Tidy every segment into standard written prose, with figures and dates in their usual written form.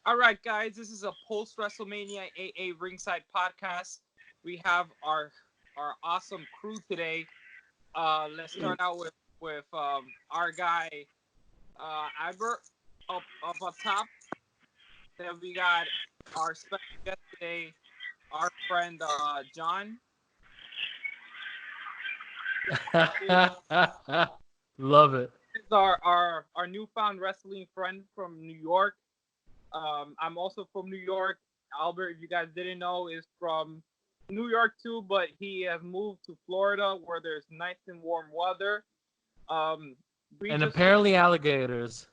All right, guys, this is a post Wrestlemania AA Ringside podcast. We have our awesome crew today. Let's start out with our guy Albert up top. Then we got our special guest today, our friend John. Love it. This is our newfound wrestling friend from New York. I'm also from New York. Albert, if you guys didn't know, is from New York too, but he has moved to Florida where there's nice and warm weather. Um, we And just apparently alligators.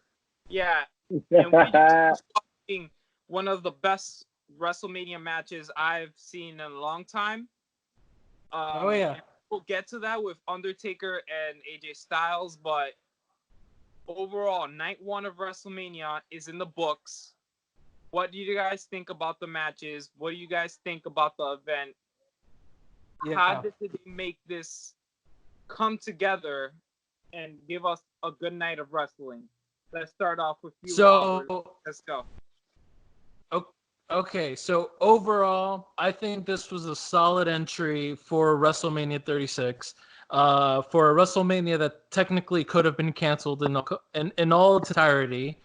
yeah, and we just watching one of the best WrestleMania matches I've seen in a long time. Oh yeah. And we'll get to that with Undertaker and AJ Styles, but overall, night one of WrestleMania is in the books. What do you guys think about the matches? What do you guys think about the event? Yeah. How did they make this come together and give us a good night of wrestling? Let's start off with you, Albert. Let's go. Okay, so overall, I think this was a solid entry for WrestleMania 36. For a WrestleMania that technically could have been canceled in all its entirety.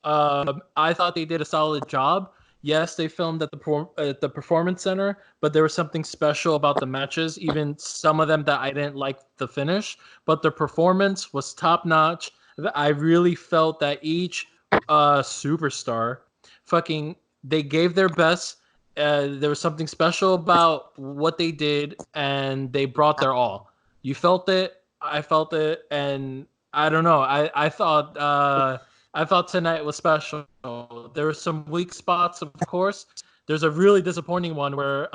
I thought they did a solid job. Yes, they filmed at the Performance Center, but there was something special about the matches. Even some of them that I didn't like the finish, but the performance was top notch. I really felt that each superstar, fucking, they gave their best. There was something special about what they did, and they brought their all. You felt it. I felt it, and I don't know. I thought tonight was special. There were some weak spots, of course. There's a really disappointing one where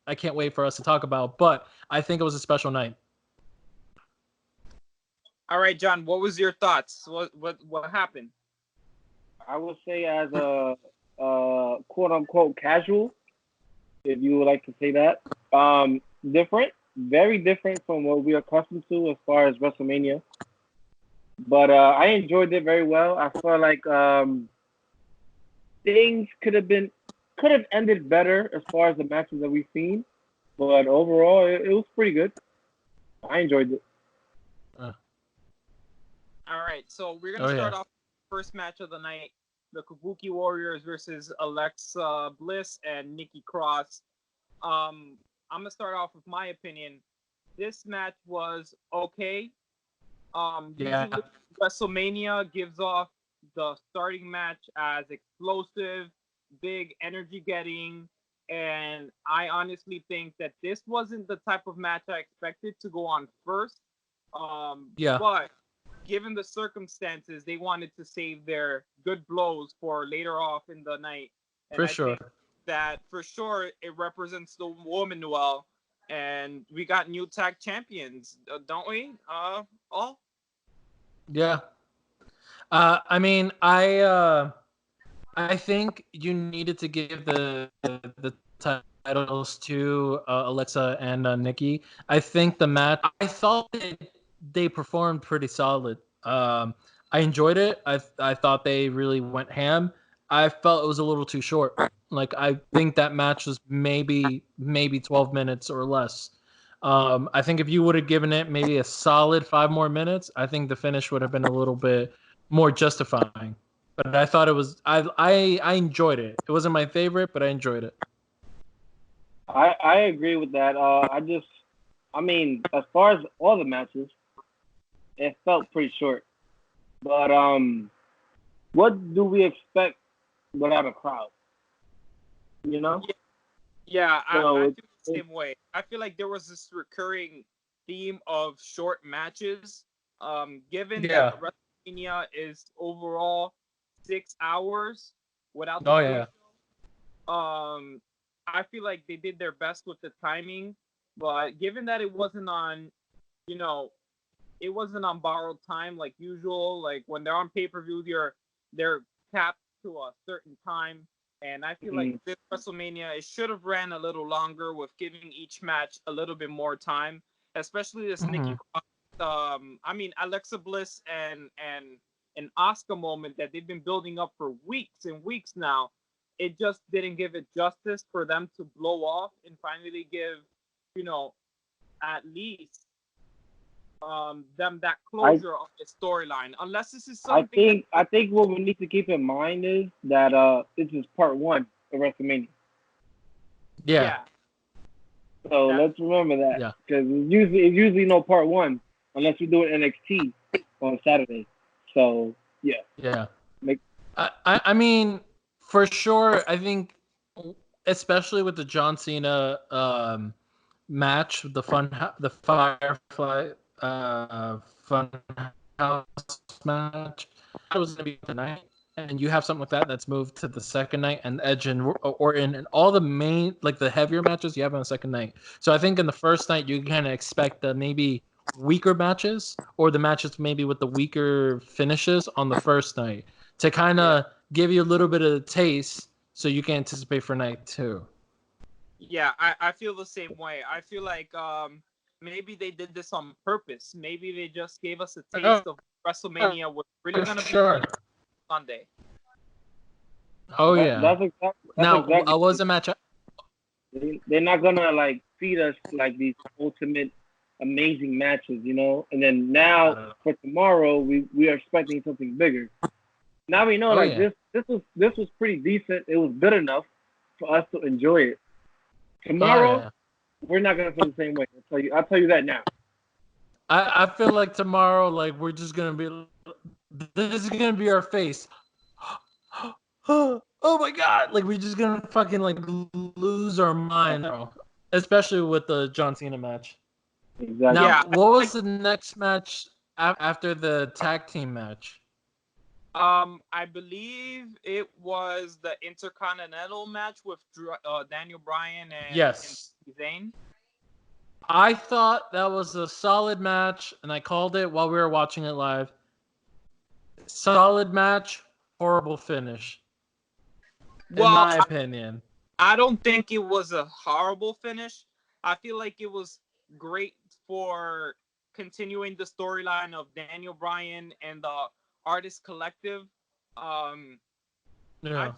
I can't wait for us to talk about, but I think it was a special night. All right, John, what was your thoughts? What happened? I would say as a quote unquote casual, if you would like to say that. Different, very different from what we're accustomed to as far as WrestleMania. But I enjoyed it very well. I felt like things could have ended better as far as the matches that we've seen. But overall, it was pretty good. I enjoyed it. All right, so we're Oh gonna yeah. start off with the first match of the night: the Kabuki Warriors versus Alexa Bliss and Nikki Cross. I'm gonna start off with my opinion. This match was okay. Yeah. Usually WrestleMania gives off the starting match as explosive, big energy getting, and I honestly think that this wasn't the type of match I expected to go on first. Yeah. But given the circumstances, they wanted to save their good blows for later off in the night, and For I sure. think that for sure it represents the woman well. And we got new tag champions, don't we? All. Yeah. I mean, I think you needed to give the titles to Alexa and Nikki. I think the match. I thought they performed pretty solid. I enjoyed it. I thought they really went ham. I felt it was a little too short. Like I think that match was maybe 12 minutes or less. I think if you would have given it maybe a solid 5 more minutes, I think the finish would have been a little bit more justifying. But I thought it was I enjoyed it. It wasn't my favorite, but I enjoyed it. I agree with that. I mean, as far as all the matches, it felt pretty short. But what do we expect without a crowd? You know? Yeah, So I it, feel the same way. I feel like there was this recurring theme of short matches. Given that Yeah. WrestleMania is overall 6 hours without the Oh pre, yeah. I feel like they did their best with the timing. But given that it wasn't on, you know, it wasn't on borrowed time like usual. Like when they're on pay per view, they're capped to a certain time. And I feel like mm, this WrestleMania, it should have ran a little longer with giving each match a little bit more time, especially this Nikki Hmm. Cross, I mean Alexa Bliss and an Oscar moment that they've been building up for weeks and weeks now. it just didn't give it justice for them to blow off and finally give, at least them that closure of the storyline. Unless this is something. I think what we need to keep in mind is that this is part 1 of WrestleMania. Yeah. So let's remember that. Yeah. Because it's usually no part 1 unless we do it NXT on Saturday. So yeah. Yeah. I mean, for sure, I think, especially with the John Cena match, the Firefly Funhouse match, it was gonna be tonight, and you have something like that's moved to the second night, and Edge and Orton and all the main, like the heavier matches you have on the second night. So I think in the first night you kind of expect the maybe weaker matches, or the matches maybe with the weaker finishes on the first night, to kind of give you a little bit of a taste so you can anticipate for night 2. Yeah, I feel the same way. I feel like maybe they did this on purpose. Maybe they just gave us a taste of WrestleMania was really going to be Sunday. Oh, yeah. That's exactly I was a match. They're not going to like feed us like these ultimate amazing matches, And then now for tomorrow, we are expecting something bigger. Now we know this was pretty decent. It was good enough for us to enjoy it. Tomorrow, we're not gonna feel the same way. I'll tell you that now. I feel like tomorrow, like we're just gonna be. This is gonna be our face. Oh my god! Like we're just gonna fucking like lose our mind, especially with the John Cena match. Exactly. Now, what was the next match after the tag team match? I believe it was the Intercontinental match with Daniel Bryan and Zayn. I thought that was a solid match, and I called it while we were watching it live. Solid match, horrible finish. In my opinion. I don't think it was a horrible finish. I feel like it was great for continuing the storyline of Daniel Bryan and the Artist Collective. I feel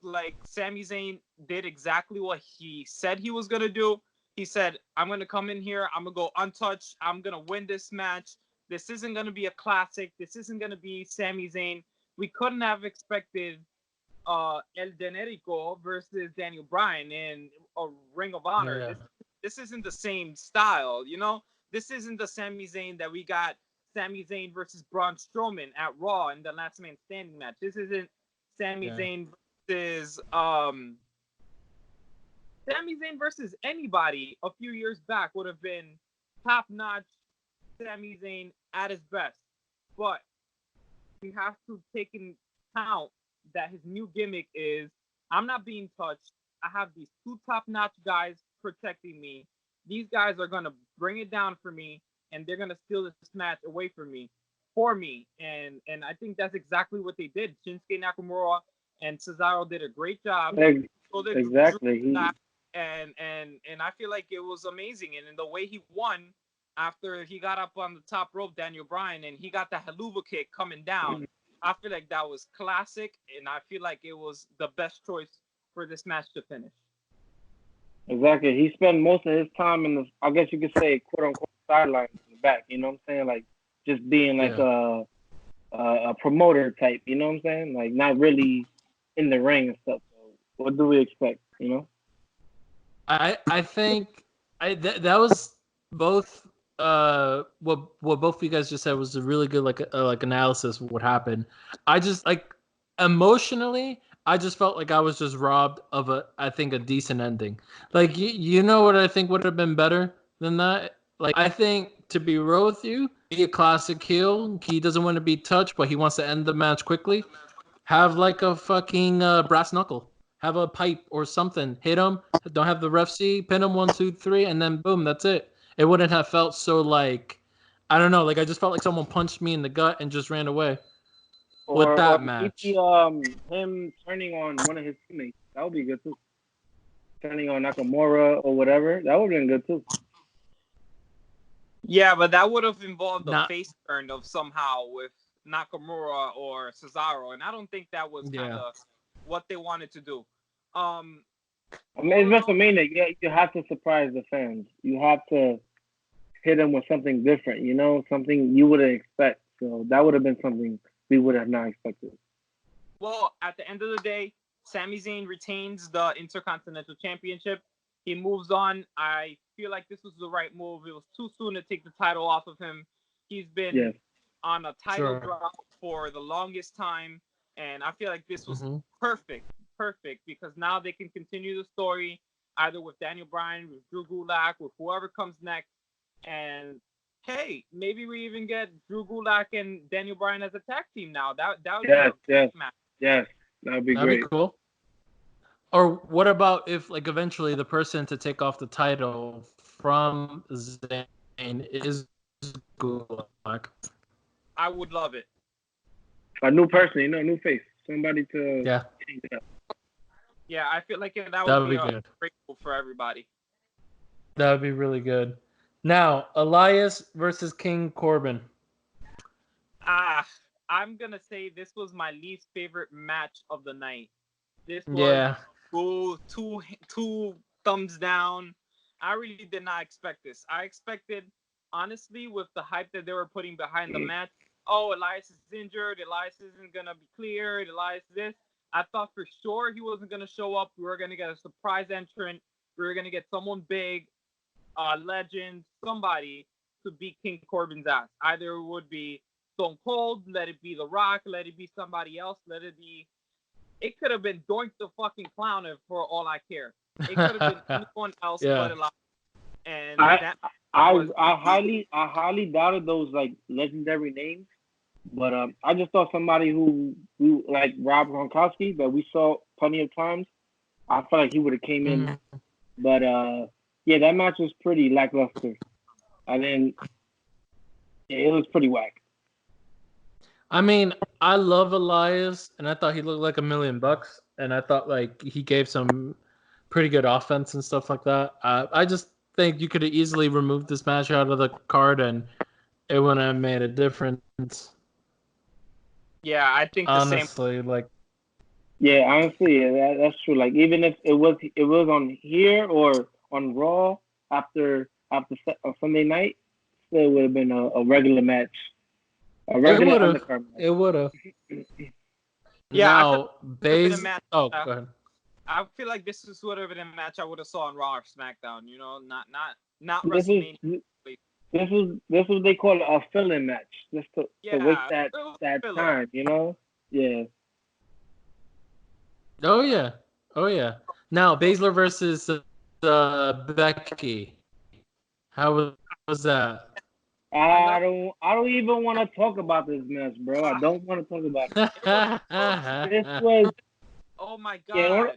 like Sami Zayn did exactly what he said he was gonna do. He said, "I'm gonna come in here. I'm gonna go untouched. I'm gonna win this match. This isn't gonna be a classic. This isn't gonna be Sami Zayn. We couldn't have expected El Generico versus Daniel Bryan in a Ring of Honor. Yeah. This isn't the same style, This isn't the Sami Zayn that we got. Sami Zayn versus Braun Strowman at Raw in the Last Man Standing match. This isn't Sami Zayn versus Sami Zayn versus anybody a few years back would have been top-notch Sami Zayn at his best. But we have to take into account that his new gimmick is, I'm not being touched. I have these 2 top-notch guys protecting me. These guys are going to bring it down for me, and they're going to steal this match away from me, and I think that's exactly what they did. Shinsuke Nakamura and Cesaro did a great job. Exactly. And I feel like it was amazing. And in the way he won, after he got up on the top rope, Daniel Bryan, and he got the haluva kick coming down, I feel like that was classic, and I feel like it was the best choice for this match to finish. Exactly. He spent most of his time in the, I guess you could say, quote unquote, sidelines in the back. You know what I'm saying? Like just being like a promoter type. You know what I'm saying? Like not really in the ring and stuff. So what do we expect? I think that was both. What both of you guys just said was a really good like analysis of what happened. I just emotionally, I just felt like I was just robbed of a decent ending. Like you know what I think would have been better than that? Like I think, to be real with you, be a classic heel. He doesn't want to be touched, but he wants to end the match quickly. Have like a fucking brass knuckle. Have a pipe or something. Hit him. Don't have the ref see. Pin him 1, 2, 3, and then boom, that's it. It wouldn't have felt so like, I don't know, like I just felt like someone punched me in the gut and just ran away with that match. Him turning on one of his teammates, that would be good too. Turning on Nakamura or whatever, that would have been good too. Yeah, but that would have involved a face turn of somehow with Nakamura or Cesaro, and I don't think that was kind of what they wanted to do. I mean, it's WrestleMania. You have to surprise the fans. You have to hit them with something different. Something you wouldn't expect. So that would have been something we would have not expected. Well, at the end of the day, Sami Zayn retains the Intercontinental Championship. He moves on. I feel like this was the right move. It was too soon to take the title off of him. He's been on a title drought for the longest time, and I feel like this was perfect, because now they can continue the story either with Daniel Bryan, with Drew Gulak, with whoever comes next, and hey, maybe we even get Drew Gulak and Daniel Bryan as a tag team now. That would be a great match. Yes, that would be great. That'd be cool. Or what about if, like, eventually the person to take off the title from Zayn is Gulak? I would love it. A new person, a new face. Somebody to change it up. Yeah, I feel like that would be a great move for everybody. That would be really good. Now, Elias versus King Corbin. I'm going to say this was my least favorite match of the night. This was two thumbs down. I really did not expect this. I expected, honestly, with the hype that they were putting behind the match, Elias is injured, Elias isn't going to be cleared, Elias this. I thought for sure he wasn't going to show up. We were going to get a surprise entrant. We were going to get someone big, legend, somebody to beat King Corbin's ass. Either it would be Stone Cold, let it be The Rock, let it be somebody else, it could have been Doink the fucking Clown for all I care. It could have been anyone else but Elias. And I highly doubted those like legendary names, but I just thought somebody who like Rob Gronkowski that we saw plenty of times. I felt like he would have came in, but that match was pretty lackluster. It was pretty whack. I mean, I love Elias, and I thought he looked like $1 million, and I thought like he gave some pretty good offense and stuff like that. I just think you could have easily removed this match out of the card, and it wouldn't have made a difference. Yeah, I think honestly, that's true. Like even if it was on here or on Raw after Sunday night, still would have been a regular match. A regular undercard match. It would have. Yeah. Now, go ahead. I feel like this is would have been a match I would have saw on Raw or SmackDown. Not WrestleMania. This was what they call a fill-in match, just to waste that time. Yeah. Oh yeah. Now Baszler versus Becky. How was that? I don't even want to talk about this match, bro. I don't want to talk about it. This was. Oh my god. Yeah,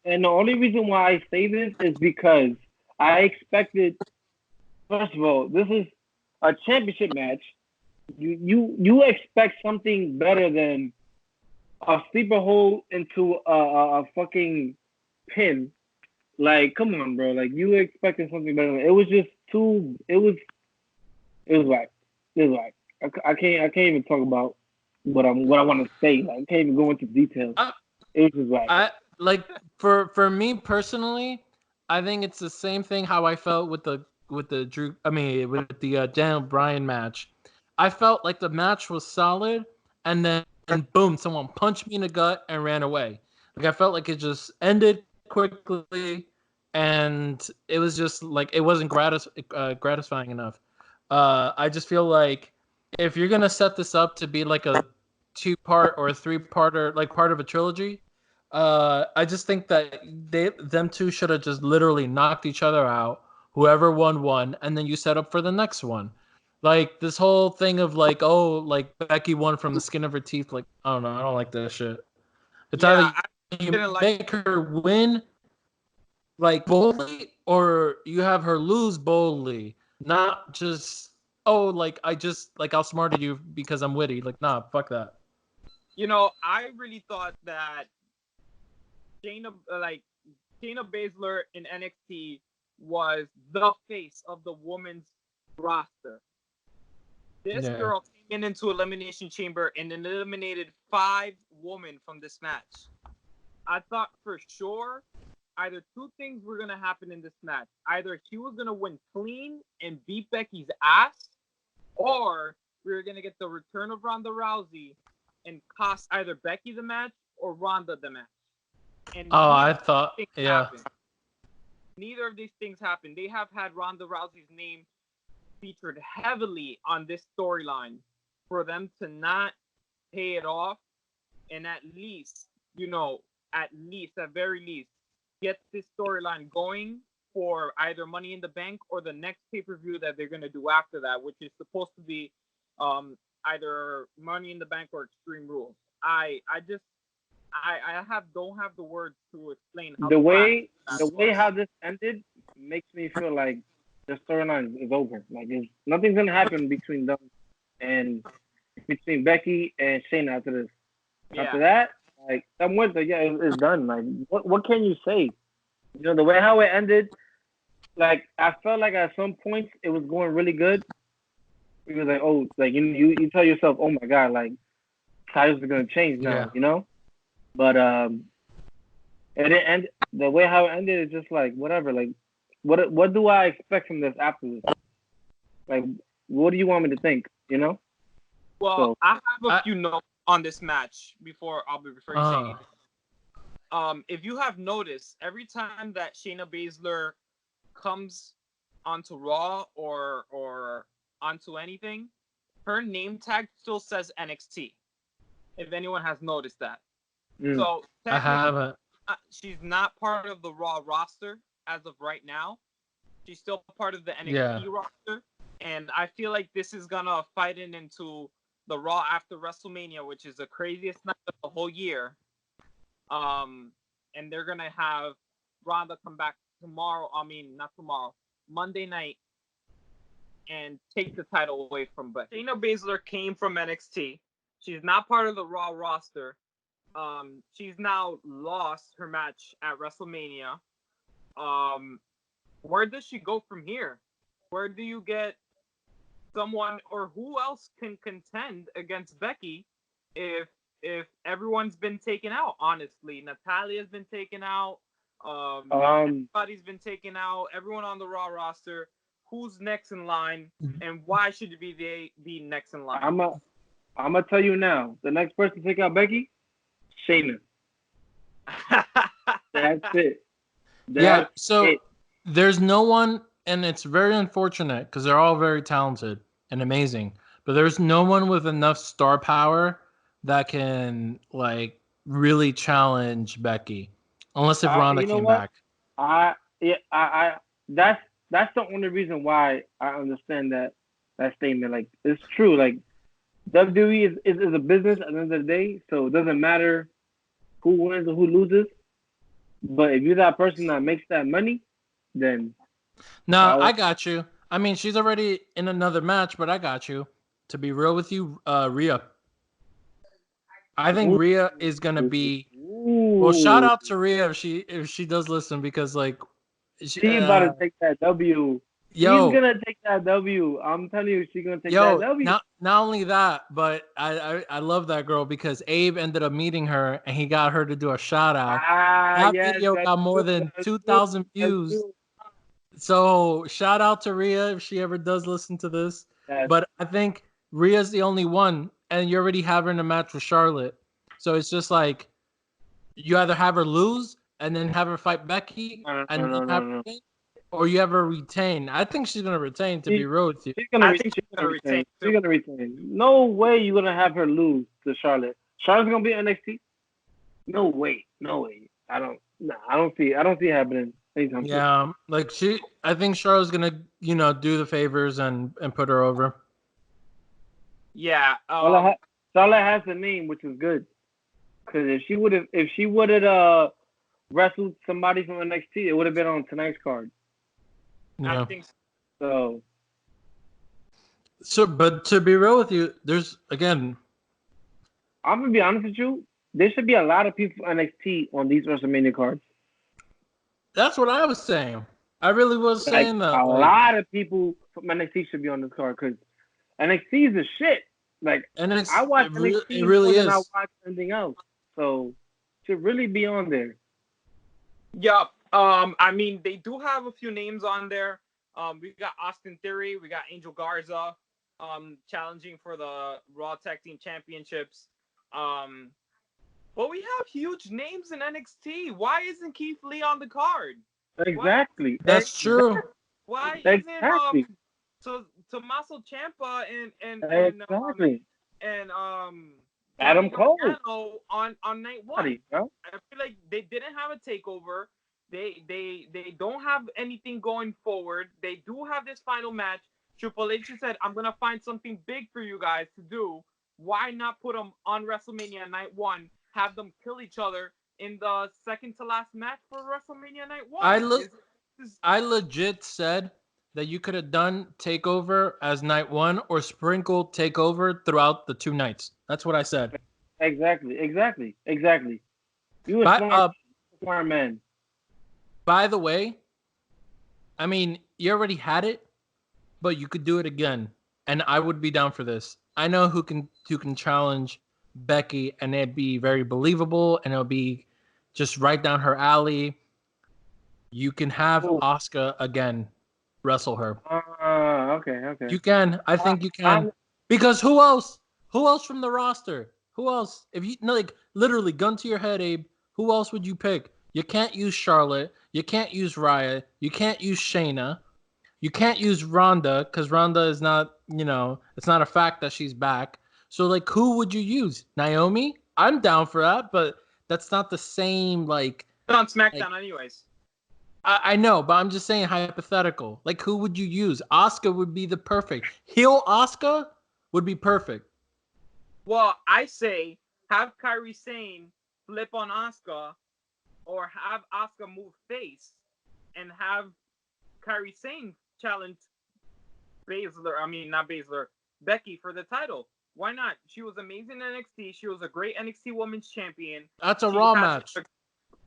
and the only reason why I say this is because I expected. First of all, this is a championship match. You expect something better than a sleeper hold into a fucking pin. Like, come on, bro. Like, you expected something better. It was just too. It was whack. It was whack. I can't even talk about what I want to say. Like, I can't even go into details. It was just whack. For me personally, I think it's the same thing how I felt with the Daniel Bryan match. I felt like the match was solid, and then boom, someone punched me in the gut and ran away. Like I felt like it just ended quickly, and it was just like it wasn't gratifying enough. I just feel like if you're gonna set this up to be like a 2-part or a 3-parter, like part of a trilogy, I just think that them two should have just literally knocked each other out. Whoever won, and then you set up for the next one. Like this whole thing of like, Becky won from the skin of her teeth. Like, I don't know, I don't like that shit. It's either you make her win like boldly, or you have her lose boldly. Not just I outsmarted you because I'm witty. Like, nah, fuck that. I really thought that Shayna Baszler in NXT was the face of the women's roster. This girl came into Elimination Chamber and eliminated 5 women from this match. I thought for sure either two things were gonna happen in this match. Either she was gonna win clean and beat Becky's ass, or we were gonna get the return of Ronda Rousey and cost either Becky the match or Ronda the match. And I thought, yeah. happened. Neither of these things happened. They have had Ronda Rousey's name featured heavily on this storyline for them to not pay it off and at least, at very least, get this storyline going for either Money in the Bank or the next pay-per-view that they're going to do after that, which is supposed to be either Money in the Bank or Extreme Rules. I don't have the words to explain how the way how this ended makes me feel like the storyline is over. Like nothing's gonna happen between them and between Becky and Shayna after this. Yeah. After that, like I'm with it. Yeah, it's done. Like what can you say? The way how it ended, like I felt like at some points it was going really good. It was like, oh, like you tell yourself, oh my god, like titles are gonna change now, But it didn't end the way how it ended is just like whatever. Like what do I expect from this after this? Like what do you want me to think? Well, so, I have a few notes on this match before you say anything. If you have noticed, every time that Shayna Baszler comes onto Raw or onto anything, her name tag still says NXT. If anyone has noticed that. So I haven't. She's not part of the Raw roster as of right now. She's still part of the NXT roster, and I feel like this is gonna fight into the Raw after WrestleMania, which is the craziest night of the whole year. And they're gonna have Ronda come back tomorrow. I mean, not tomorrow, Monday night, and take the title away from Becky. Shayna Baszler came from NXT. She's not part of the Raw roster. She's now lost her match at WrestleMania. Where does she go from here? Where do you get someone, or who else can contend against Becky if everyone's been taken out? Honestly, Natalia's been taken out. Everybody's been taken out. Everyone on the Raw roster. Who's next in line, and why should it be next in line? I'm gonna tell you now. The next person to take out Becky, Shayna. That's it. There's no one, and it's very unfortunate because they're all very talented and amazing, but there's no one with enough star power that can like really challenge Becky, unless if Ronda came back. That's the only reason why I understand that statement. Like it's true. Like WWE is a business at the end of the day, so it doesn't matter who wins or who loses. But if you're that person that makes that money, then I got you. I mean, she's already in another match, but I got you. To be real with you, Rhea. I think Rhea is gonna be. Well, shout out to Rhea if she does listen, because like she about to take that W. She's gonna take that W. I'm telling you, she's gonna take that W. Not only that, but I love that girl because Abe ended up meeting her and he got her to do a shout out. That video got more than 2,000 views. So shout out to Rhea if she ever does listen to this. Yes. But I think Rhea's the only one, and you already have her in a match with Charlotte. So it's just like you either have her lose and then have her fight Becky or you have her retain. I think she's gonna retain. To be real with you, she's gonna retain. She's gonna retain. No way you're gonna have her lose to Charlotte. Charlotte's gonna be NXT. No way. I don't see it happening anytime soon. Like I think Charlotte's gonna do the favors and put her over. Yeah. Charlotte has the name, which is good. Because if she would have wrestled somebody from NXT, it would have been on tonight's card. Yeah. I think so. So, but to be real with you, there's again. I'm gonna be honest with you. There should be a lot of people from NXT on these WrestleMania cards. That's what I was saying. I really was saying that. A lot of people from NXT should be on this card because NXT is the shit. Like NXT, I watch NXT it really more is. than I watch anything else. So should really be on there. Yup. I mean, they do have a few names on there. We got Austin Theory, we got Angel Garza, challenging for the Raw Tag Team Championships. But we have huge names in NXT. Why isn't Keith Lee on the card? Exactly. That's true. Why Exactly. isn't Tommaso Ciampa and Adam Cole Gargano on night one? no? I feel like they didn't have a takeover. They don't have anything going forward. They do have this final match. Triple H said, "I'm gonna find something big for you guys to do. Why not put them on WrestleMania night one? Have them kill each other in the second to last match for WrestleMania night one." I legit said that you could have done Takeover as night one or sprinkled Takeover throughout the 2 nights. That's what I said. Exactly. You were smart man. By the way, I mean, you already had it, but you could do it again, and I would be down for this. I know who can challenge Becky, and it'd be very believable, and it'll be just right down her alley. You can have Asuka again wrestle her. Okay. You can. I think you can. Because who else? Who else from the roster? Who else? If you literally gun to your head, Abe, who else would you pick? You can't use Charlotte. You can't use Rhea. You can't use Shayna. You can't use Ronda because Ronda is not, it's not a fact that she's back. So, who would you use? Naomi? I'm down for that, but that's not the same, on SmackDown anyways. I know, but I'm just saying hypothetical. Who would you use? Asuka would be the perfect. Heel Asuka would be perfect. Well, I say have Kairi Sane flip on Asuka, or have Asuka move face, and have Kairi Sane challenge Becky for the title. Why not? She was amazing in NXT. She was a great NXT Women's Champion. That's a Raw match.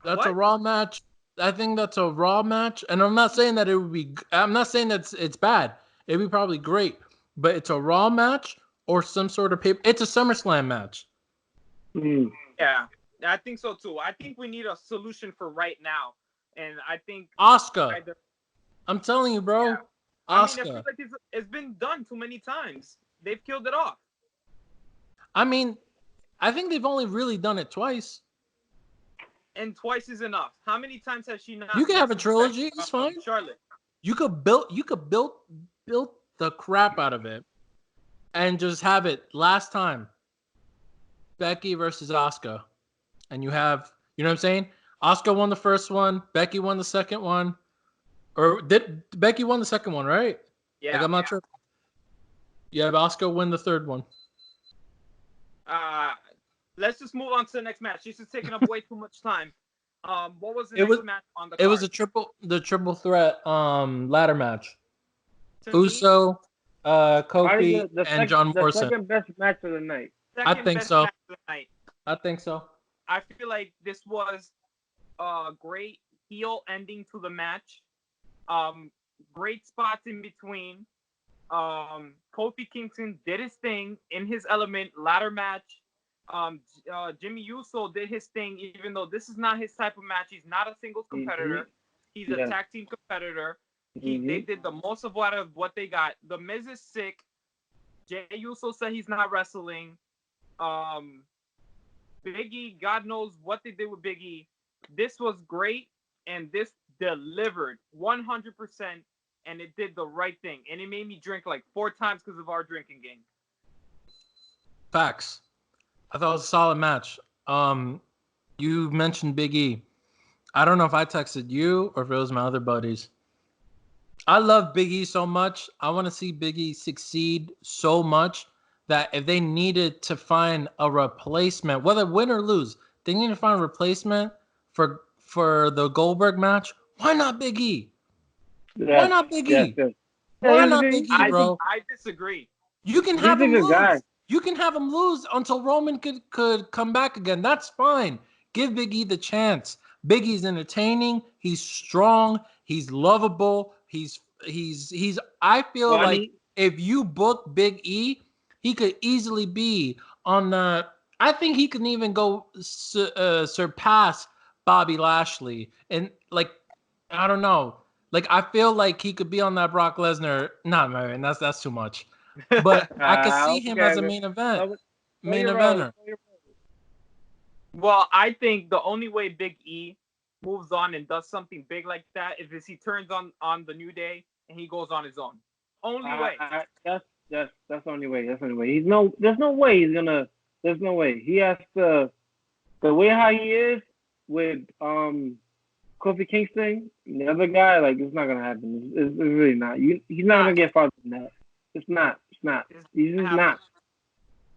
That's a Raw match. I think that's a Raw match, and I'm not saying that it would be. I'm not saying that it's bad. It'd be probably great, but it's a Raw match or some sort of paper. It's a SummerSlam match. Yeah, I think so too. I think we need a solution for right now, and I think Asuka. I'm telling you, bro. Yeah. Asuka. I feel like it's been done too many times. They've killed it off. I mean, I think they've only really done it twice. And twice is enough. How many times has she not? You can have a trilogy. It's fine. Charlotte. You could build the crap out of it, and just have it last time. Becky versus Asuka, and you have, you know what I'm saying? Asuka won the first one. Becky won the second one. Or did Becky won the second one, right? Yeah. I'm not sure. Yeah, Asuka win the third one. Let's just move on to the next match. This is taking up way too much time. What was the next match on the card? It was the triple threat ladder match. Uso, Kofi, and John Morrison. The second best match of the night. I think so. I think so. I feel like this was a great heel ending to the match. Great spots in between. Kofi Kingston did his thing in his element, ladder match. Jimmy Uso did his thing, even though this is not his type of match. He's not a singles competitor. He's a tag team competitor. They did the most of what they got. The Miz is sick. Jey Uso said he's not wrestling. Big E, God knows what they did with Big E. This was great, and this delivered 100%, and it did the right thing. And it made me drink 4 times because of our drinking game. Facts. I thought it was a solid match. You mentioned Big E. I don't know if I texted you or if it was my other buddies. I love Big E so much. I want to see Big E succeed so much that if they needed to find a replacement, whether win or lose, they need to find a replacement for the Goldberg match. Why not Big E? Yes, Why not Big E? Yes. Why not Big E, bro? I disagree. You can have him lose. Guy. You can have him lose until Roman could come back again. That's fine. Give Big E the chance. Big E's entertaining. He's strong. He's lovable. He's. I feel like if you book Big E, he could easily be on the I think he can even go surpass Bobby Lashley. And like, I don't know. Like, I feel like he could be on that Brock Lesnar. Not man, that's too much. But I could see him as a main eventer. Well, I think the only way Big E moves on and does something big like that is if he turns on the New Day and he goes on his own. Only way. That's the only way. That's the only way. There's no way he's gonna. There's no way. He has to. The way how he is with Kofi Kingston, the other guy, like it's not gonna happen. It's really not. He's not gonna get farther than that. It's not. He's just not.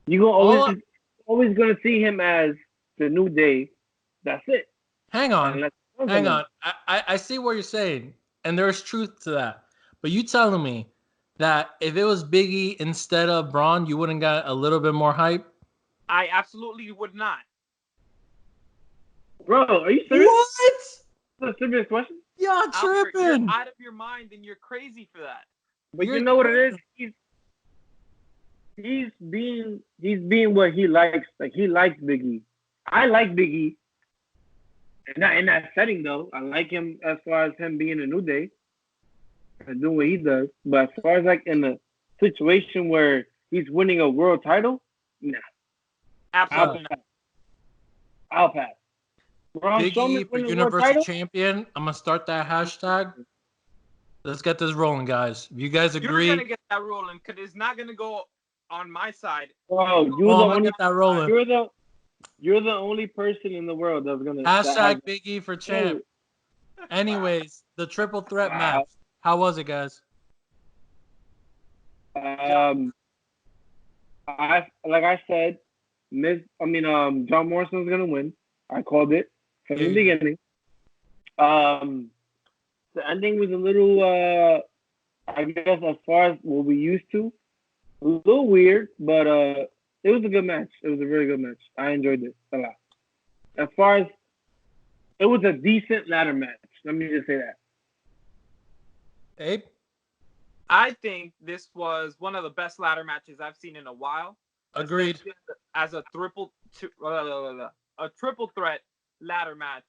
You always gonna see him as the New Day. That's it. Hang on. I see what you're saying, and there's truth to that. But you telling me that if it was Big E instead of Braun, you wouldn't got a little bit more hype? I absolutely would not. Bro, are you serious? What? That's a serious question? You're tripping. You're out of your mind, and you're crazy for that. But you know what it is? He's being what he likes. Like he likes Big E. I like Big E. In that setting though, I like him as far as him being a New Day and doing what he does. But as far as like in a situation where he's winning a world title, nah. Absolutely not. I'll pass. Big E for Universal Champion. I'm gonna start that hashtag. Let's get this rolling, guys. If you guys agree, you're gonna get that rolling because it's not gonna go on my side. Oh, I'm gonna get that rolling. You're the only person in the world that's gonna hashtag Big E for champ. Anyways, the triple threat match. How was it, guys? I said, John Morrison's gonna win. I called it from the beginning. The ending was a little, I guess, as far as what we used to, a little weird, but it was a good match. It was a really good match. I enjoyed it a lot. As far as it was a decent ladder match. Let me just say that. Abe? I think this was one of the best ladder matches I've seen in a while. Agreed. As a triple threat ladder match.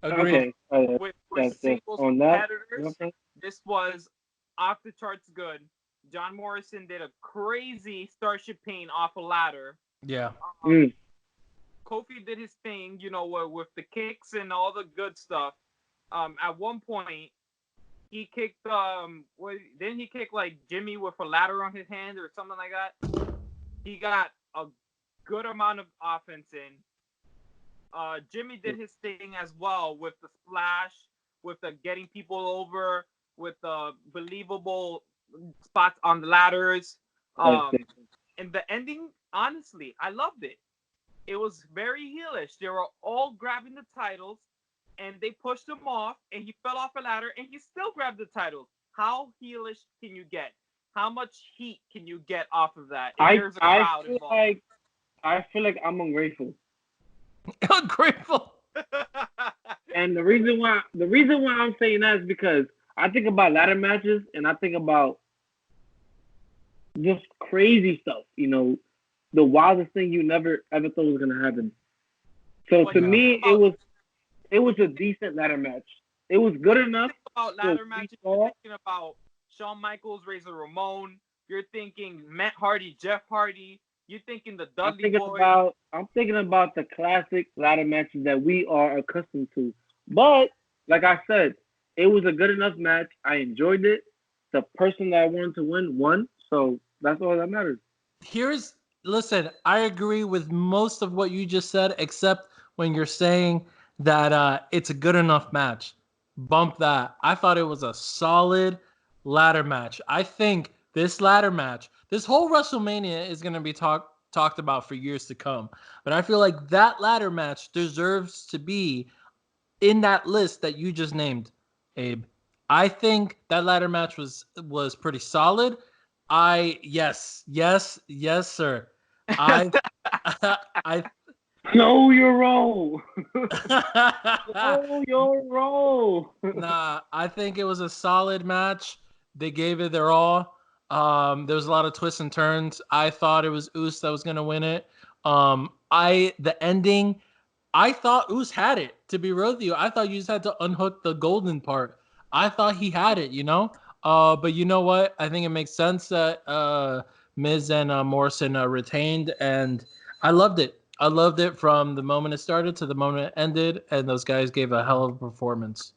Agreed. Okay. With singles competitors, this was off the charts good. John Morrison did a crazy Starship Pain off a ladder. Yeah. Kofi did his thing, with the kicks and all the good stuff. At one point, he kicked didn't he kick like Jimmy with a ladder on his hand or something like that? He got a good amount of offense in. Jimmy did his thing as well with the splash, with the getting people over, with the believable spots on the ladders. And the ending, honestly, I loved it. It was very heelish. They were all grabbing the titles, and they pushed him off, and he fell off a ladder, and he still grabbed the titles. How heelish can you get? How much heat can you get off of that? There's a crowd involved. I feel like I'm ungrateful. Ungrateful. And the reason why I'm saying that is because I think about ladder matches and I think about just crazy stuff. The wildest thing you never ever thought was gonna happen. So to me, it was a decent ladder match. It was good enough. About ladder matches, you're thinking about Shawn Michaels, Razor Ramon. You're thinking Matt Hardy, Jeff Hardy. You're thinking the Dudley Boys. I'm thinking about the classic ladder matches that we are accustomed to. But like I said, it was a good enough match. I enjoyed it. The person that I wanted to win won. So that's all that matters. Listen, I agree with most of what you just said, except when you're saying that it's a good enough match. Bump that. I thought it was a solid ladder match. I think this ladder match, this whole WrestleMania is going to be talked about for years to come. But I feel like that ladder match deserves to be in that list that you just named, Abe. I think that ladder match was pretty solid. Yes, sir. I know your role. Know your role. Nah, I think it was a solid match. They gave it their all. There was a lot of twists and turns. I thought it was Uso that was going to win it, The ending, I thought Uso had it. To be real with you, I thought you just had to unhook the golden part. I thought he had it, you know. But you know what? I think it makes sense that Miz and Morrison retained, and I loved it. I loved it from the moment it started to the moment it ended, and those guys gave a hell of a performance.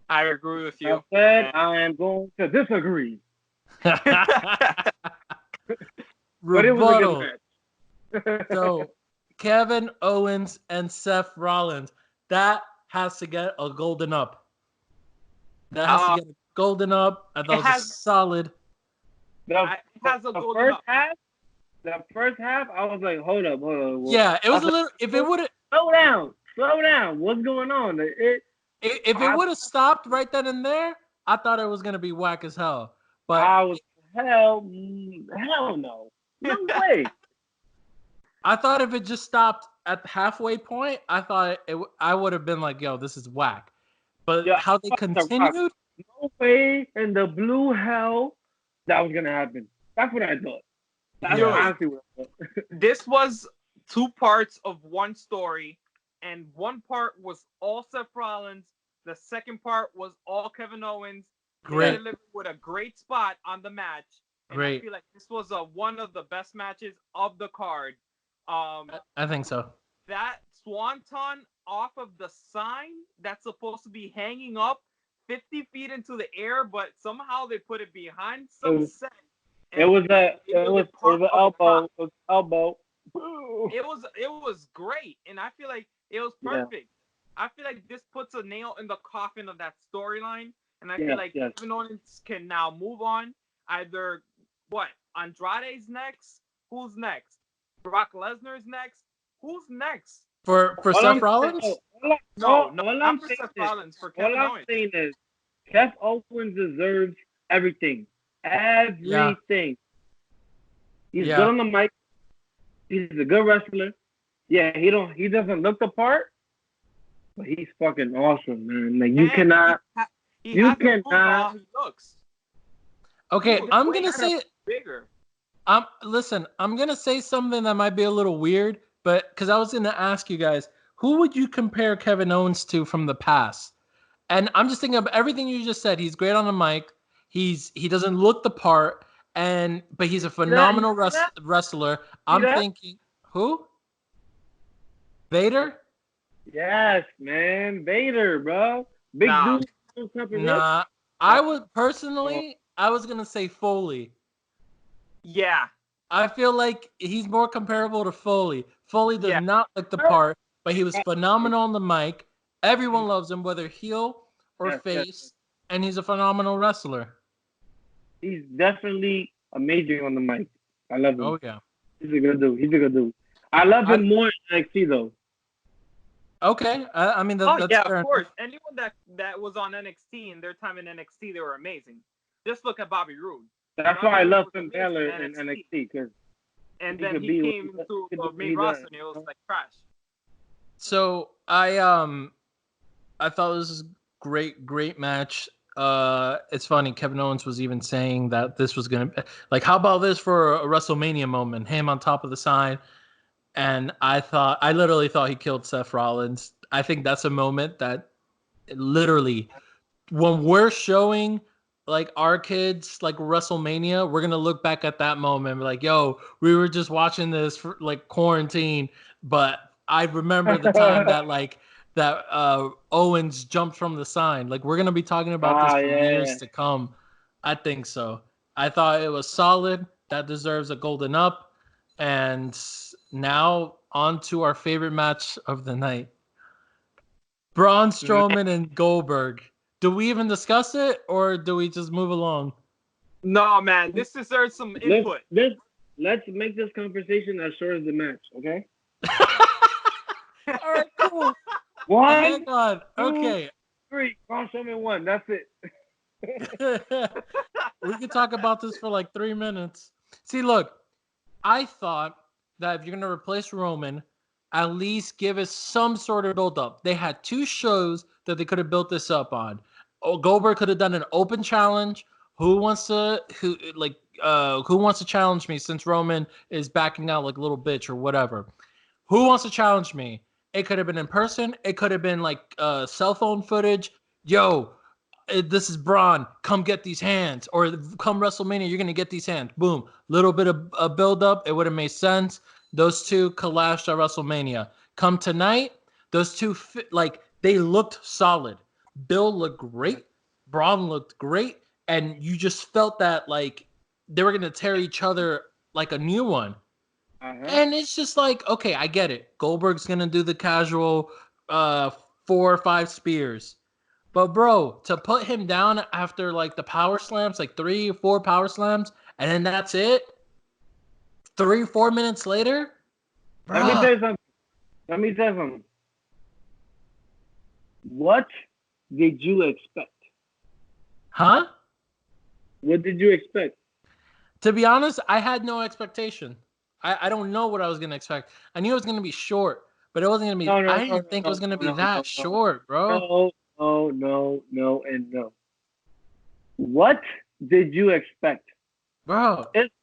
I agree with you. I said I am going to disagree. But it was a good match. So, Kevin Owens and Seth Rollins, that has to get a golden up. That has to get a golden up. I thought it was solid. It has a golden up. The first half, I was like, hold up. Yeah, it was a little. If it would have slow down. What's going on? If it would have stopped right then and there, I thought it was gonna be whack as hell. But I was hell no way. I thought if it just stopped at the halfway point, I would have been like, yo, this is whack. But how they continued, no way in the blue hell that was gonna happen. That's what I thought. This was 2 parts of one story, and one part was all Seth Rollins. The second part was all Kevin Owens. Great. With a great spot on the match. And great. I feel like this was one of the best matches of the card. I think so. That swanton off of the sign that's supposed to be hanging up 50 feet into the air, but somehow they put it behind some set. It was an elbow. It was great, and I feel like it was perfect. Yeah. I feel like this puts a nail in the coffin of that storyline, and I feel like Kevin Owens can now move on. Either Andrade's next? Who's next? Brock Lesnar's next? Who's next? For Seth Rollins? Not for Seth Rollins. For Kevin Owens. All I'm saying is, Seth Owens deserves everything. Everything. He's good on the mic. He's a good wrestler. Yeah, he doesn't look the part, but he's fucking awesome, man. Like you cannot. He looks. Okay, I'm gonna say bigger. Listen, I'm gonna say something that might be a little weird, but because I was gonna ask you guys, who would you compare Kevin Owens to from the past? And I'm just thinking of everything you just said. He's great on the mic. He doesn't look the part, but he's a phenomenal wrestler. I'm thinking, who? Vader? Yes, man, Vader, bro. Big dude. Nah, I was gonna say Foley. Yeah. I feel like he's more comparable to Foley. Foley does not look the part, but he was phenomenal on the mic. Everyone loves him, whether heel or face, and he's a phenomenal wrestler. He's definitely amazing on the mic. I love him. Oh, yeah. He's a good dude. I love him more in NXT, though. Okay. I mean, that's fair of course. enough. Anyone that was on NXT in their time in NXT, they were amazing. Just look at Bobby Roode. That's why I love Finn Balor in NXT. And then he came to the main roster and it was like trash. So I thought this was great match. It's funny, Kevin Owens was even saying that this was gonna like, how about this for a WrestleMania moment? Him on top of the sign. And I literally thought he killed Seth Rollins. I think that's a moment that literally, when we're showing like our kids like WrestleMania, we're gonna look back at that moment and be like, yo, we were just watching this for like quarantine, but I remember the time that Owens jumped from the sign. Like, we're gonna be talking about this for years to come. I think so. I thought it was solid. That deserves a golden up. And now on to our favorite match of the night. Braun Strowman and Goldberg. Do we even discuss it, or do we just move along? No, man. This deserves some input. Let's make this conversation as short as the match, okay? All right, cool. One, okay. 3. Braun Strowman won. That's it. We could talk about this for like 3 minutes. See, look, I thought that if you're going to replace Roman, at least give us some sort of build up. They had 2 shows that they could have built this up on. Goldberg could have done an open challenge. Who who wants to challenge me since Roman is backing out like a little bitch or whatever. Who wants to challenge me? It could have been in person. It could have been like cell phone footage. Yo, this is Braun. Come get these hands. Or come WrestleMania, you're going to get these hands. Boom. Little bit of a build-up. It would have made sense. Those two clashed at WrestleMania. Come tonight, those two, they looked solid. Bill looked great. Braun looked great. And you just felt that, like, they were going to tear each other like a new one. And it's just like, okay, I get it. Goldberg's going to do the casual 4 or 5 spears. But, bro, to put him down after, like, the power slams, like 3 or 4 power slams, and then that's it? 3 or 4 minutes later? Let me tell you something. What did you expect? Huh? What did you expect? To be honest, I had no expectation. I don't know what I was going to expect. I knew it was going to be short, but it wasn't going to be... I didn't think it was going to be that short, bro. No, and no. What did you expect? Bro. It's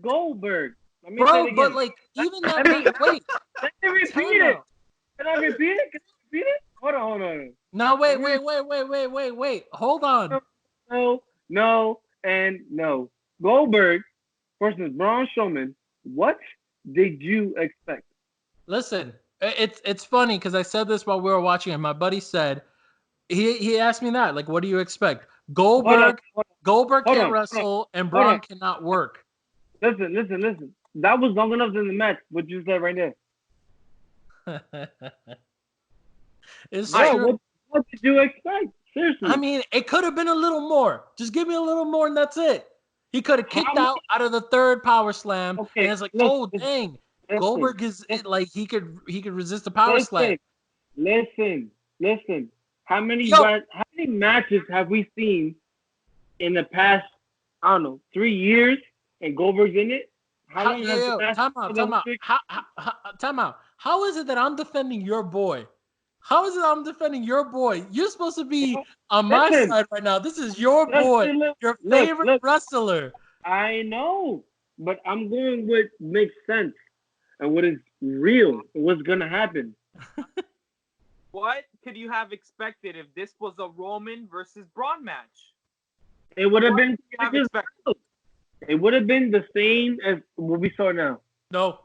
Goldberg. Let me bro, say it again. but, like, even that... wait. Let me repeat it. Can I repeat it? Hold on. No, wait. Hold on. No, and no. Goldberg versus Braun Strowman. What did you expect? Listen, it's funny because I said this while we were watching it. My buddy said, he asked me that, like, what do you expect? Goldberg can't wrestle and Braun cannot work. Listen. That was long enough in the match, what you said right there. It's true. What did you expect? Seriously. I mean, it could have been a little more. Just give me a little more and that's it. He could have kicked out of the 3rd power slam. Okay, and it's like, dang. Goldberg is like he could resist the power slam. Listen. How many matches have we seen in the past, I don't know, 3 years and Goldberg's in it? Time out. How is it that I'm defending your boy? How is it I'm defending your boy? You're supposed to be on my side right now. This is your boy, your favorite wrestler. I know, but I'm going with makes sense and what is real and what's going to happen. What could you have expected if this was a Roman versus Braun match? It would have been... It would have been the same as what we saw now. No.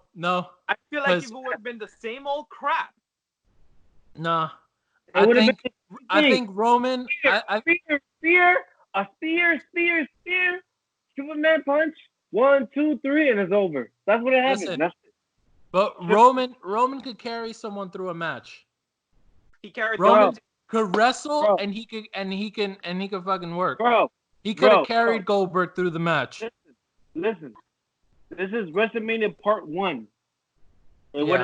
I feel like if it would have been the same old crap. Nah. I think Roman... A spear, Superman punch, 1, 2, 3, and it's over. That's what it happened. That's it. But Roman could carry someone through a match. He carried Roman could wrestle and he could fucking work. Bro. He could have carried Goldberg through the match. Listen. This is WrestleMania Part 1. It would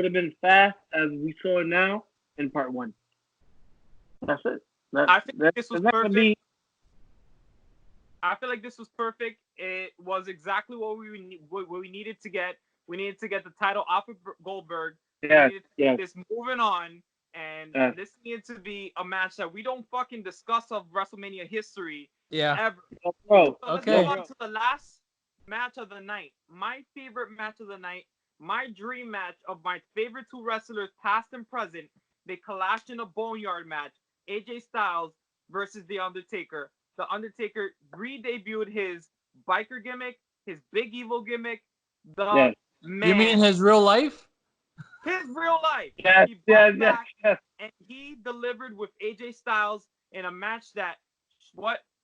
have been fast as we saw it now in Part 1. That's it. I think this was perfect. I feel like this was perfect. It was exactly what we needed to get. We needed to get the title off of Goldberg. Yeah. This moving on. And this needed to be a match that we don't fucking discuss of WrestleMania history ever. Bro, so let's go on to the last match of the night. My favorite match of the night. My dream match of my favorite 2 wrestlers, past and present. They clashed in a Boneyard match. AJ Styles versus The Undertaker. The Undertaker re-debuted his biker gimmick, his big evil gimmick. Man. You mean his real life? His real life. Yes. And he delivered with AJ Styles in a match that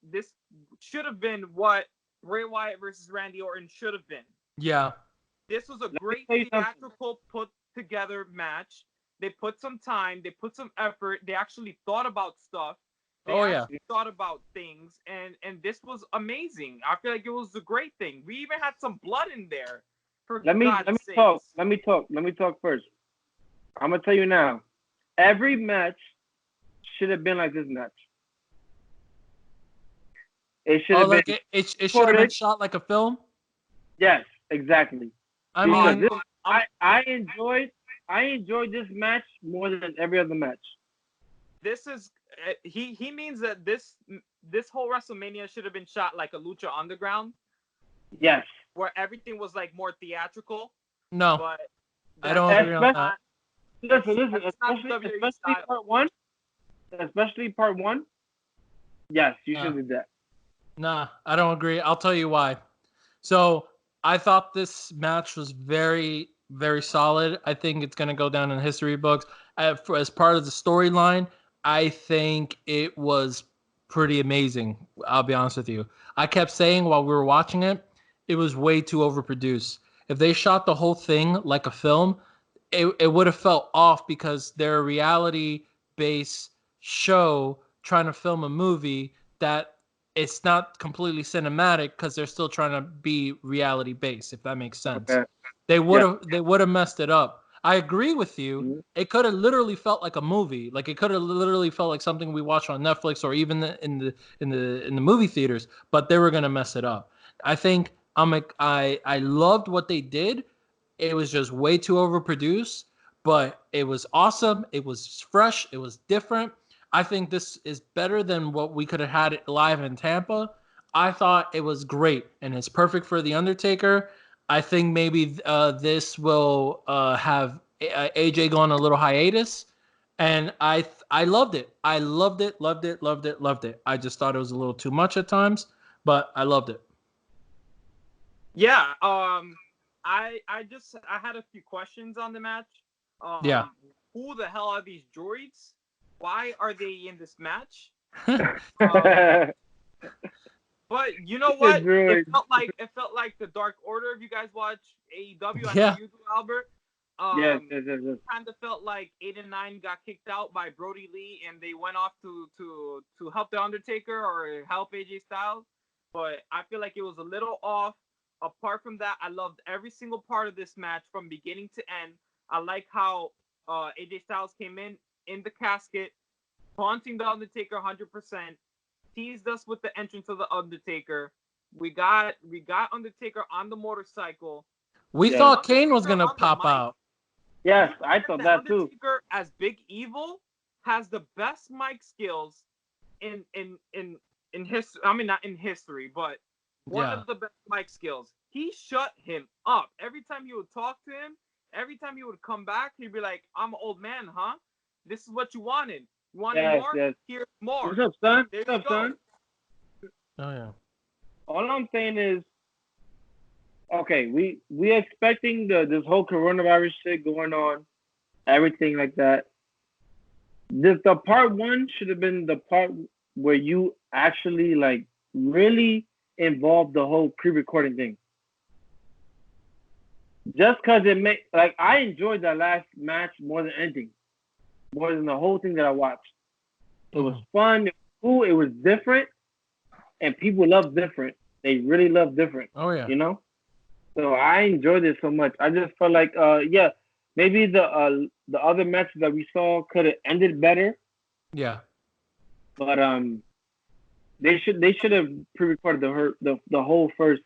this should have been what Bray Wyatt versus Randy Orton should have been. Yeah. This was a great theatrical put together match. They put some time, they put some effort, they actually thought about stuff. They thought about things, and this was amazing. I feel like it was a great thing. We even had some blood in there. Let me talk first. I'm gonna tell you now. Every match should have been like this match. It should have been. It should have been shot like a film. Yes, exactly. I enjoyed this match more than every other match. this is he means that this whole WrestleMania should have been shot like a Lucha Underground. Yes. Where everything was like more theatrical. No, but I don't agree on that. Listen, that's not especially WWE style. part one. Especially part one. Yes, you should do that. Nah, I don't agree. I'll tell you why. So I thought this match was very, very solid. I think it's going to go down in history books. As part of the storyline, I think it was pretty amazing. I'll be honest with you. I kept saying while we were watching it, it was way too overproduced. If they shot the whole thing like a film, it would have felt off because they're a reality-based show trying to film a movie that it's not completely cinematic because they're still trying to be reality based, if that makes sense. Okay. They would have messed it up. I agree with you. Mm-hmm. It could have literally felt like a movie. Like it could have literally felt like something we watch on Netflix or even in the movie theaters, but they were gonna mess it up. I think I loved what they did. It was just way too overproduced, but it was awesome. It was fresh. It was different. I think this is better than what we could have had it live in Tampa. I thought it was great, and it's perfect for The Undertaker. I think maybe this will have AJ go on a little hiatus, and I loved it. I loved it, loved it, loved it, loved it. I just thought it was a little too much at times, but I loved it. Yeah. I had a few questions on the match. Yeah. Who the hell are these droids? Why are they in this match? But you know what? It felt like the Dark Order. If you guys watch AEW, I know you do, Albert. Yes. Kind of felt like 8 and 9 got kicked out by Brody Lee, and they went off to help the Undertaker or help AJ Styles. But I feel like it was a little off. Apart from that, I loved every single part of this match from beginning to end. I like how AJ Styles came in the casket, taunting the Undertaker 100%, teased us with the entrance of the Undertaker. We got Undertaker on the motorcycle. We thought Kane was gonna pop out. Yes, I thought that too. Undertaker as Big Evil has the best mic skills in history. I mean, not in history, but one of the best mic skills. He shut him up. Every time you would talk to him, every time he would come back, he'd be like, "I'm an old man, huh? This is what you wanted. You wanted more? Yes. Here's more." What's up, son? There What's up, son? Oh yeah. All I'm saying is, okay, we expecting this whole coronavirus shit going on, everything like that. The part one should have been the part where you actually like really involved the whole pre-recording thing. Just because I enjoyed that last match more than anything, more than the whole thing that I watched. It was fun, it was cool, it was different, and people love different. They really love different. Oh yeah. You know? So I enjoyed it so much. I just felt like maybe the other matches that we saw could have ended better. Yeah. But they should have pre-recorded the whole first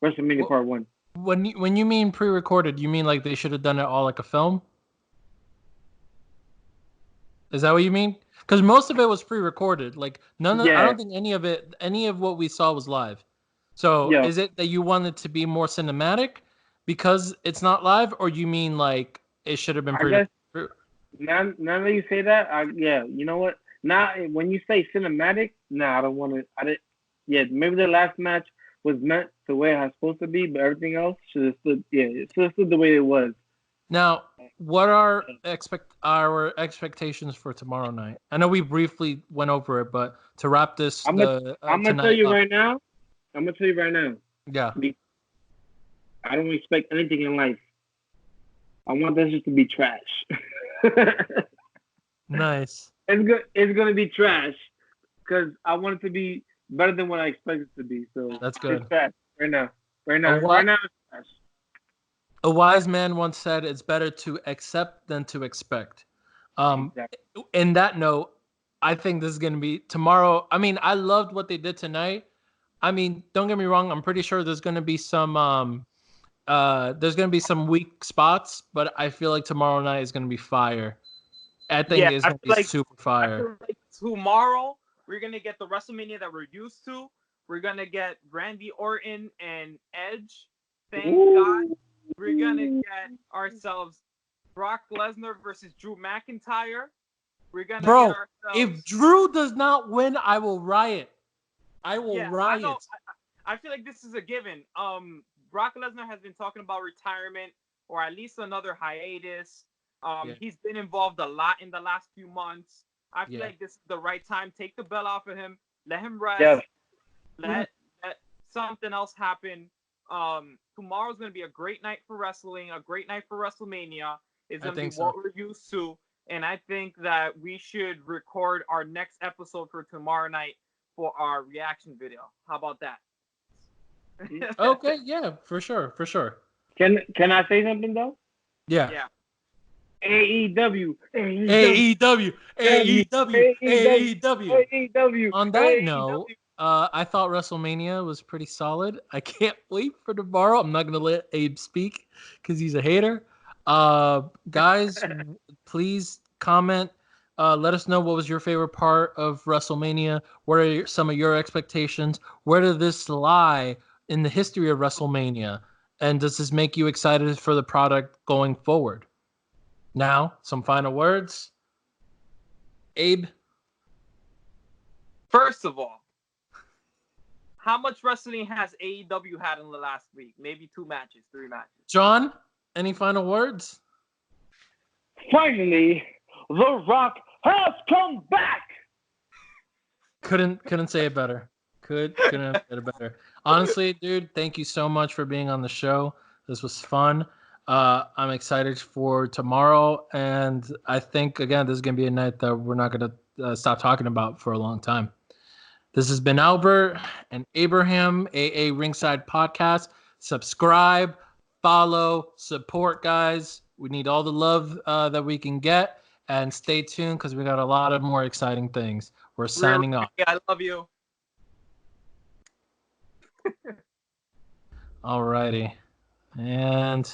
WrestleMania Part 1. When you mean pre-recorded, you mean like they should have done it all like a film? Is that what you mean? Because most of it was pre-recorded. Like I don't think any of what we saw was live. So is it that you want it to be more cinematic because it's not live, or you mean like it should have been pre-recorded? Now that you say that, you know what? Now when you say cinematic, I don't want to. I didn't. Yeah, maybe the last match was meant the way it was supposed to be, but everything else should have stood. Yeah, it should have stood the way it was. Now, what are our expectations for tomorrow night? I know we briefly went over it, but to wrap this, I'm gonna tell you right now. Yeah. I don't expect anything in life. I want this just to be trash. Nice. It's gonna be trash because I want it to be better than what I expect it to be. So that's good. It's trash right now. Right now, it's trash. A wise man once said, "It's better to accept than to expect." Exactly. In that note, I think this is gonna be tomorrow. I mean, I loved what they did tonight. I mean, don't get me wrong. I'm pretty sure there's gonna be some weak spots, but I feel like tomorrow night is gonna be fire. I think it's gonna be super I fire. feel like tomorrow we're gonna get the WrestleMania that we're used to. We're gonna get Randy Orton and Edge. Thank God. We're gonna get ourselves Brock Lesnar versus Drew McIntyre. We're gonna get Bro, ourselves. if Drew does not win, I will riot. I will Yeah, riot. I know. I feel like this is a given. Brock Lesnar has been talking about retirement or at least another hiatus. He's been involved a lot in the last few months. I feel like this is the right time. Take the belt off of him. Let him rest. Yes. Let something else happen. Tomorrow's gonna be a great night for wrestling. A great night for WrestleMania. It's gonna be what we're used to. And I think that we should record our next episode for tomorrow night for our reaction video. How about that? Okay, yeah, for sure. Can I say something though? Yeah. AEW. On that note, I thought WrestleMania was pretty solid. I can't wait for tomorrow. I'm not gonna let Abe speak because he's a hater. Guys, please comment. Let us know what was your favorite part of WrestleMania. What are some of your expectations? Where does this lie in the history of WrestleMania? And does this make you excited for the product going forward? Now, some final words. Abe? First of all, how much wrestling has AEW had in the last week? Maybe 2 matches, 3 matches. John, any final words? Finally, The Rock has come back. Couldn't say it better. Couldn't have said it better. Honestly, dude, thank you so much for being on the show. This was fun. I'm excited for tomorrow, and I think again this is gonna be a night that we're not gonna stop talking about for a long time. This has been Albert and Abraham, AA Ringside Podcast. Subscribe, follow, support, guys. We need all the love that we can get, and stay tuned because we got a lot of more exciting things. We're signing off. I love you. Alrighty. And